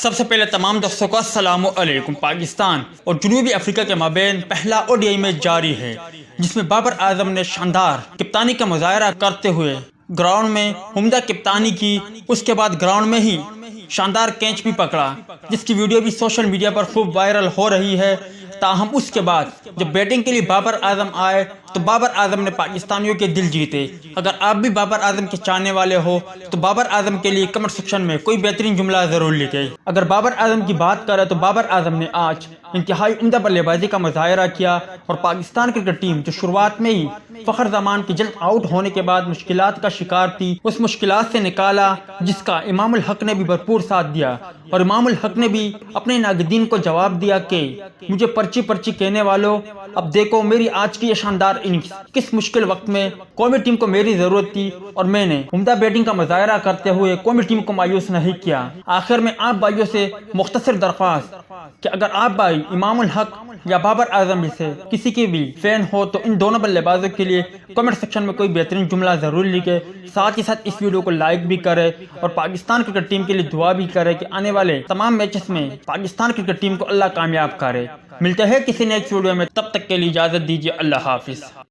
سب سے پہلے تمام دوستوں کو السلام علیکم۔ پاکستان اور جنوبی افریقہ کے مابین پہلا ODI میچ جاری ہے، جس میں بابر اعظم نے شاندار کپتانی کا مظاہرہ کرتے ہوئے گراؤنڈ میں عمدہ کپتانی کی۔ اس کے بعد گراؤنڈ میں ہی شاندار کیچ بھی پکڑا، جس کی ویڈیو بھی سوشل میڈیا پر خوب وائرل ہو رہی ہے۔ تاہم اس کے بعد جب بیٹنگ کے لیے بابر اعظم آئے تو بابر اعظم نے پاکستانیوں کے دل جیتے۔ اگر آپ بھی بابر اعظم کے چاہنے والے ہو تو بابر اعظم کے لیے کمنٹ سیکشن میں کوئی بہترین جملہ ضرور لکھیں۔ اگر بابر اعظم کی بات کریں تو بابر اعظم نے آج انتہائی عمدہ بلے بازی کا مظاہرہ کیا اور پاکستان کرکٹ ٹیم جو شروعات میں ہی فخر زمان کے جلد آؤٹ ہونے کے بعد مشکلات کا شکار تھی، اس مشکلات سے نکالا، جس کا امام الحق نے بھی بھرپور ساتھ دیا۔ اور امام الحق نے بھی اپنے ناقدین کو جواب دیا کہ مجھے پرچی کہنے والوں، اب دیکھو میری آج کی یہ شاندار اننگز، کس مشکل وقت میں قومی ٹیم کو میری ضرورت تھی اور میں نے عمدہ بیٹنگ کا مظاہرہ کرتے ہوئے قومی ٹیم کو مایوس نہیں کیا۔ آخر میں آپ بھائیوں سے مختصر درخواست کہ اگر آپ بھائی امام الحق یا بابر اعظم میں سے کسی کے بھی فین ہو تو ان دونوں بلے بازوں کے لیے کمنٹ سیکشن میں کوئی بہترین جملہ ضرور لکھے، ساتھ ہی ساتھ اس ویڈیو کو لائک بھی کرے اور پاکستان کرکٹ ٹیم کے لیے دعا بھی کرے کہ آنے والے تمام میچز میں پاکستان کرکٹ ٹیم کو اللہ کامیاب کرے۔ ملتے ہیں کسی نیکسٹ ویڈیو میں، تب تک کے لیے اجازت دیجیے، اللہ حافظ۔